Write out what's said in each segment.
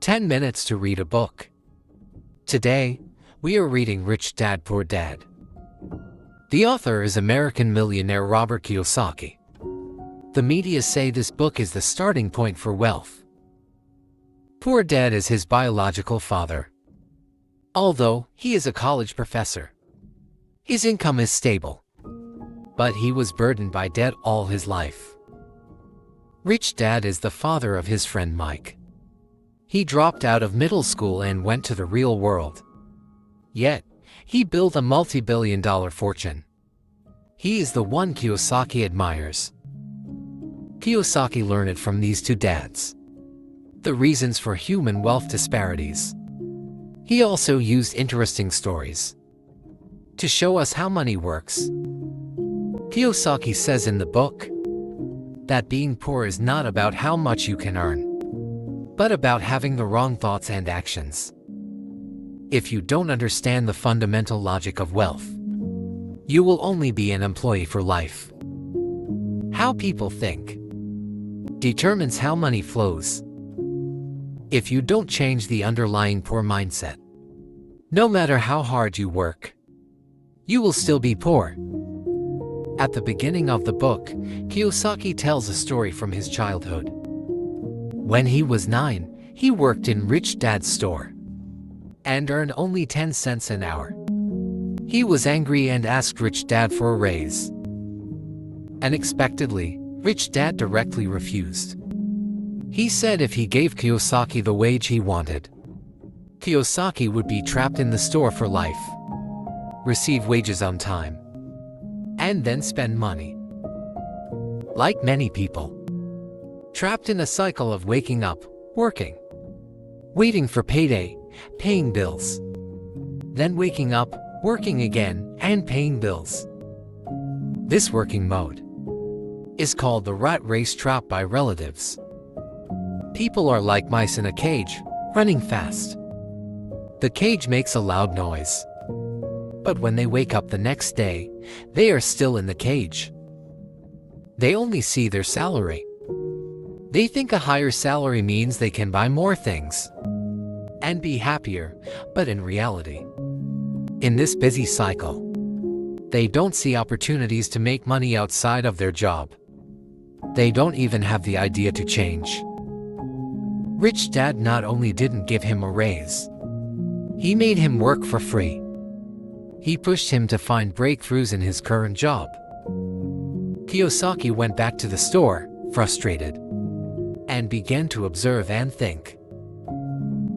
10 minutes to read a book. Today, we are reading Rich Dad Poor Dad. The author is American millionaire Robert Kiyosaki. The media say this book is the starting point for wealth. Poor Dad is his biological father. Although he is a college professor, his income is stable, but he was burdened by debt all his life. Rich Dad is the father of his friend Mike. He dropped out of middle school and went to the real world. Yet, he built a multi-billion-dollar fortune. He is the one Kiyosaki admires. Kiyosaki learned it from these two dads. The reasons for human wealth disparities. He also used interesting stories to show us how money works. Kiyosaki says in the book that being poor is not about how much you can earn, but about having the wrong thoughts and actions. If you don't understand the fundamental logic of wealth, you will only be an employee for life. How people think determines how money flows. If you don't change the underlying poor mindset, no matter how hard you work, you will still be poor. At the beginning of the book, Kiyosaki tells a story from his childhood. When he was 9, he worked in Rich Dad's store and earned only 10 cents an hour. He was angry and asked Rich Dad for a raise. Unexpectedly, Rich Dad directly refused. He said if he gave Kiyosaki the wage he wanted, Kiyosaki would be trapped in the store for life, receive wages on time, and then spend money. Like many people, trapped in a cycle of waking up, working, waiting for payday, paying bills, then waking up, working again, and paying bills. This working mode is called the rat race trap by relatives. People are like mice in a cage, running fast. The cage makes a loud noise, but when they wake up the next day, they are still in the cage. They only see their salary. They think a higher salary means they can buy more things and be happier, but in reality, in this busy cycle, they don't see opportunities to make money outside of their job. They don't even have the idea to change. Rich Dad not only didn't give him a raise, he made him work for free. He pushed him to find breakthroughs in his current job. Kiyosaki went back to the store, frustrated, and began to observe and think.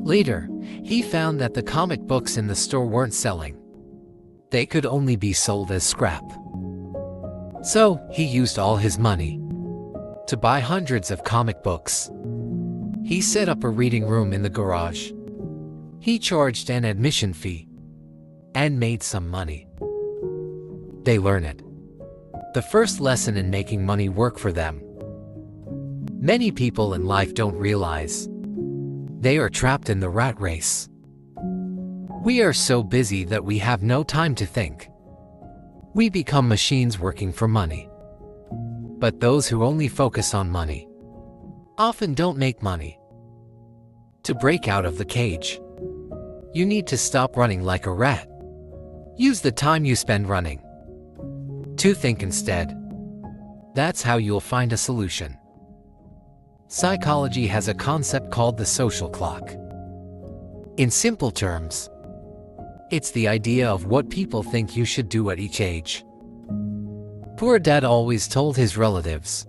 Later, he found that the comic books in the store weren't selling. They could only be sold as scrap. So, he used all his money to buy hundreds of comic books. He set up a reading room in the garage. He charged an admission fee and made some money. They learn it. The first lesson in making money work for them. Many people in life don't realize they are trapped in the rat race. We are so busy that we have no time to think. We become machines working for money. But those who only focus on money often don't make money. To break out of the cage, you need to stop running like a rat. Use the time you spend running to think instead. That's how you'll find a solution. Psychology has a concept called the social clock. In simple terms, it's the idea of what people think you should do at each age. Poor Dad always told his relatives,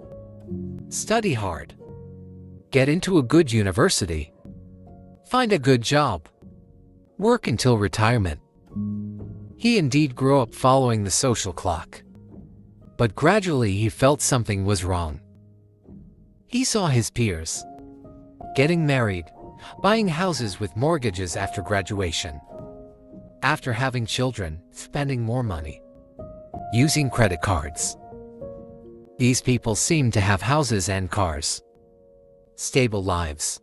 study hard, get into a good university, find a good job, work until retirement. He indeed grew up following the social clock. But gradually he felt something was wrong. He saw his peers getting married, buying houses with mortgages after graduation, after having children, spending more money, using credit cards. These people seem to have houses and cars, stable lives,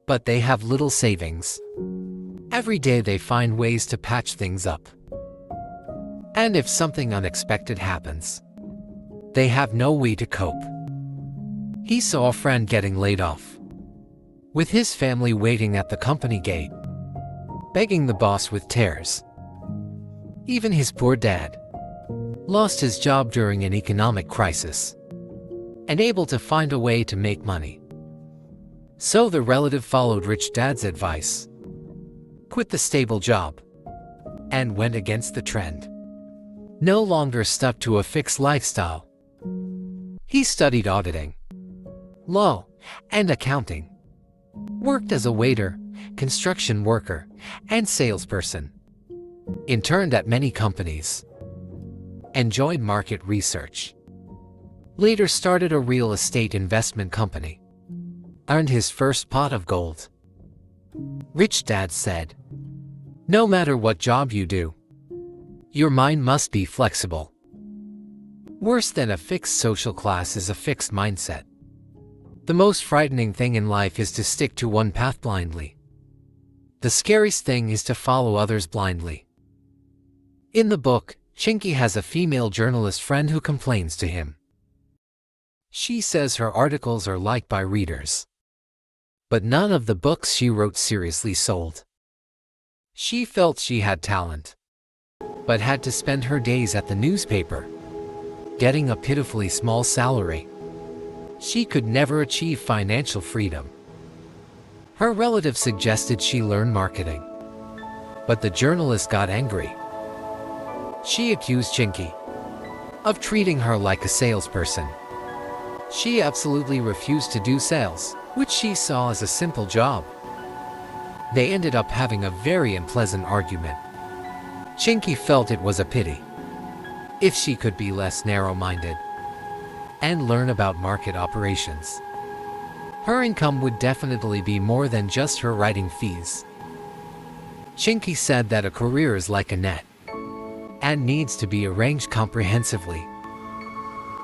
but they have little savings. Every day they find ways to patch things up. And if something unexpected happens, they have no way to cope. He saw a friend getting laid off. with his family waiting at the company gate, begging the boss with tears. Even his poor dad lost his job during an economic crisis, unable to find a way to make money. So the relative followed Rich Dad's advice, quit the stable job, and went against the trend. No longer stuck to a fixed lifestyle. He studied auditing, law, and accounting, worked as a waiter, construction worker, and salesperson, interned at many companies, enjoyed market research, later started a real estate investment company, earned his first pot of gold. Rich Dad said, "No matter what job you do, your mind must be flexible. Worse than a fixed social class is a fixed mindset. The most frightening thing in life is to stick to one path blindly. The scariest thing is to follow others blindly." In the book, Chinky has a female journalist friend who complains to him. She says her articles are liked by readers, but none of the books she wrote seriously sold. She felt she had talent, but had to spend her days at the newspaper, getting a pitifully small salary. She could never achieve financial freedom. Her relative suggested she learn marketing, but the journalist got angry. She accused Chinky of treating her like a salesperson. She absolutely refused to do sales, which she saw as a simple job. They ended up having a very unpleasant argument. Chinky felt it was a pity if she could be less narrow-minded and learn about market operations. Her income would definitely be more than just her writing fees. Chinky said that a career is like a net and needs to be arranged comprehensively.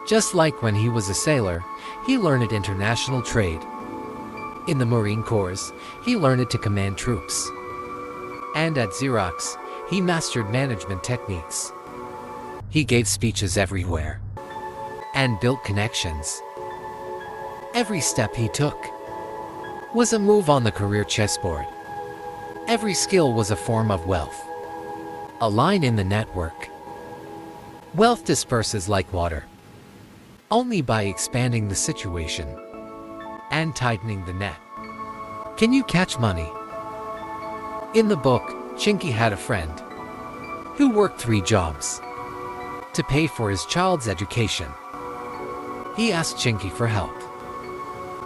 Just like when he was a sailor, he learned international trade. In the Marine Corps, he learned to command troops. And at Xerox, he mastered management techniques. He gave speeches everywhere and built connections. Every step he took was a move on the career chessboard. Every skill was a form of wealth, a line in the network. Wealth disperses like water, only by expanding the situation and tightening the net. Can you catch money? In the book, Chinky had a friend who worked 3 jobs to pay for his child's education. He asked Chinky for help,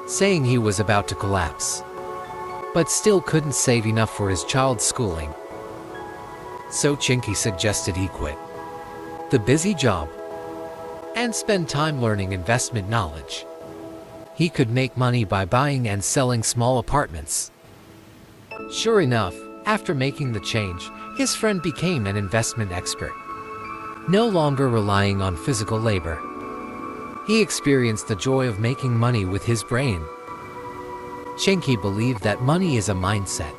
saying he was about to collapse, but still couldn't save enough for his child's schooling. So Chinky suggested he quit the busy job and spend time learning investment knowledge. He could make money by buying and selling small apartments. Sure enough, after making the change, his friend became an investment expert, no longer relying on physical labor. He experienced the joy of making money with his brain. Chinky believed that money is a mindset.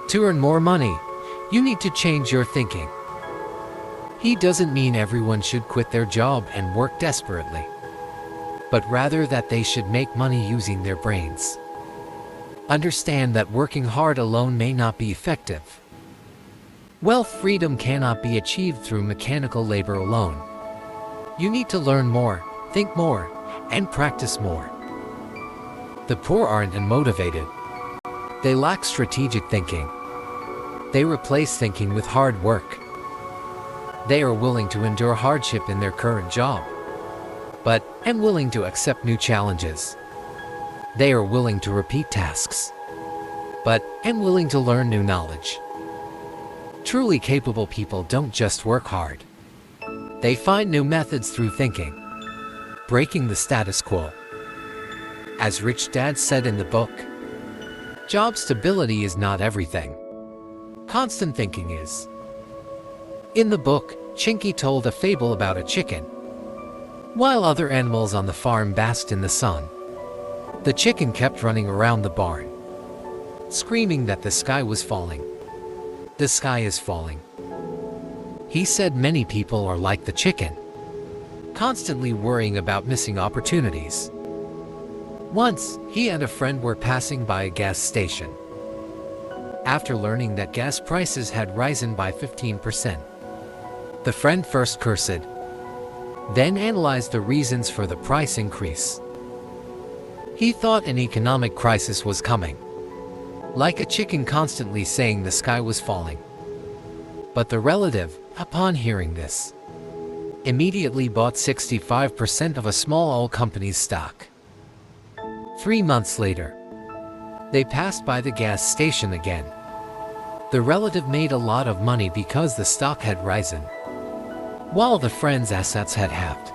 To earn more money, you need to change your thinking. He doesn't mean everyone should quit their job and work desperately, but rather that they should make money using their brains. Understand that working hard alone may not be effective. Wealth freedom cannot be achieved through mechanical labor alone. You need to learn more, think more, and practice more. The poor aren't unmotivated. They lack strategic thinking. They replace thinking with hard work. They are willing to endure hardship in their current job, but willing to accept new challenges. They are willing to repeat tasks, but willing to learn new knowledge. Truly capable people don't just work hard. They find new methods through thinking, breaking the status quo. As Rich Dad said in the book, job stability is not everything. Constant thinking is. In the book, Chinky told a fable about a chicken. While other animals on the farm basked in the sun, the chicken kept running around the barn, screaming that the sky was falling. The sky is falling. He said many people are like the chicken, constantly worrying about missing opportunities. Once, he and a friend were passing by a gas station. After learning that gas prices had risen by 15%, the friend first cursed, then analyzed the reasons for the price increase. He thought an economic crisis was coming, like a chicken constantly saying the sky was falling. But the relative, upon hearing this, immediately bought 65% of a small oil company's stock. 3 months later, they passed by the gas station again. The relative made a lot of money because the stock had risen, while the friend's assets had halved.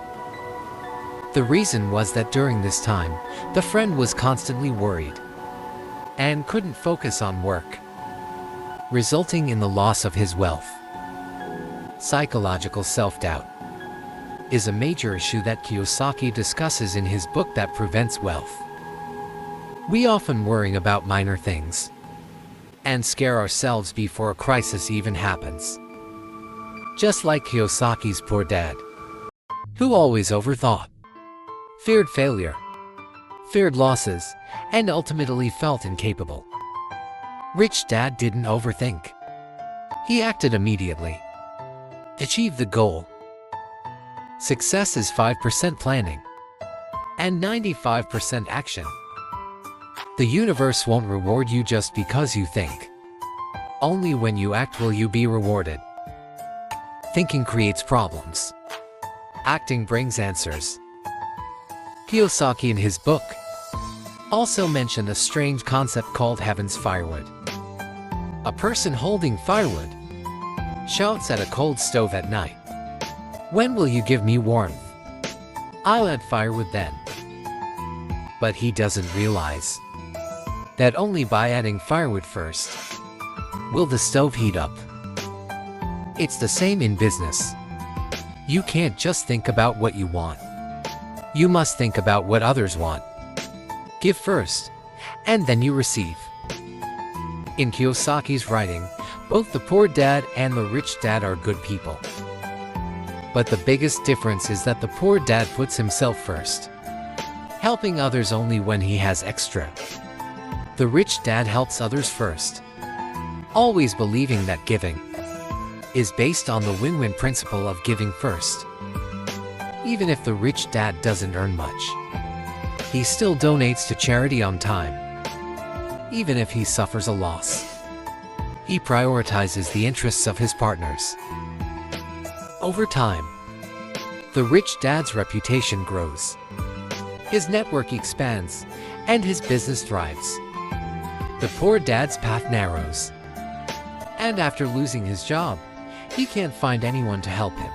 The reason was that during this time, the friend was constantly worried and couldn't focus on work, resulting in the loss of his wealth. Psychological self-doubt is a major issue that Kiyosaki discusses in his book That Prevents Wealth. We often worry about minor things and scare ourselves before a crisis even happens. Just like Kiyosaki's poor dad, who always overthought, feared failure, feared losses, and ultimately felt incapable. Rich Dad didn't overthink. He acted immediately, achieved the goal. Success is 5% planning and 95% action. The universe won't reward you just because you think. Only when you act will you be rewarded. Thinking creates problems. Acting brings answers. Kiyosaki in his book also mentioned a strange concept called heaven's firewood. A person holding firewood shouts at a cold stove at night, "When will you give me warmth? I'll add firewood then." But he doesn't realize that only by adding firewood first will the stove heat up. It's the same in business. You can't just think about what you want. You must think about what others want. Give first, and then you receive. In Kiyosaki's writing, both the poor dad and the rich dad are good people. But the biggest difference is that the poor dad puts himself first, helping others only when he has extra. The rich dad helps others first, always believing that giving is based on the win-win principle of giving first. Even if the rich dad doesn't earn much, he still donates to charity on time. Even if he suffers a loss, he prioritizes the interests of his partners. Over time, the rich dad's reputation grows, his network expands, and his business thrives. The poor dad's path narrows, and after losing his job, he can't find anyone to help him.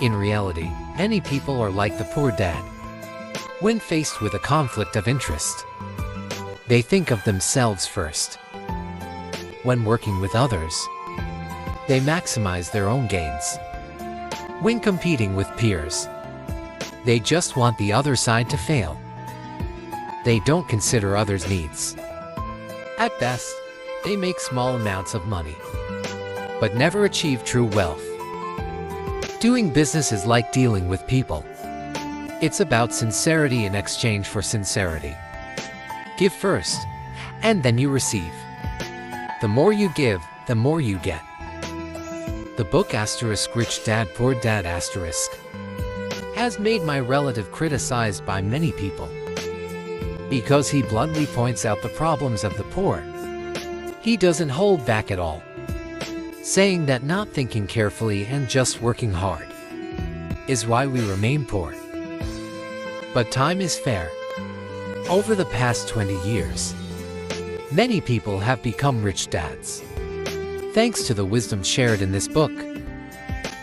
In reality, many people are like the poor dad. When faced with a conflict of interest, they think of themselves first. When working with others, they maximize their own gains. When competing with peers, they just want the other side to fail. They don't consider others' needs. At best, they make small amounts of money, but never achieve true wealth. Doing business is like dealing with people. It's about sincerity in exchange for sincerity. Give first, and then you receive. The more you give, the more you get. The book Rich Dad Poor Dad has made my relative criticized by many people because he bluntly points out the problems of the poor. He doesn't hold back at all, saying that not thinking carefully and just working hard is why we remain poor. But time is fair. Over the past 20 years, many people have become rich dads, thanks to the wisdom shared in this book.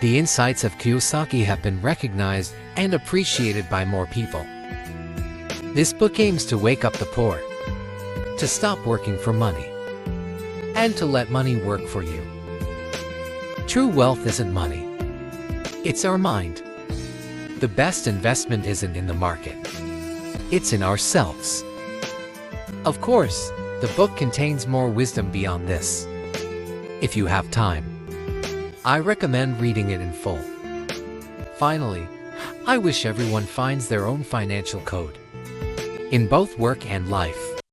The insights of Kiyosaki have been recognized and appreciated by more people. This book aims to wake up the poor, to stop working for money, and to let money work for you. True wealth isn't money. It's our mind. The best investment isn't in the market. It's in ourselves. Of course, the book contains more wisdom beyond this. If you have time, I recommend reading it in full. Finally, I wish everyone finds their own financial code. in both work and life.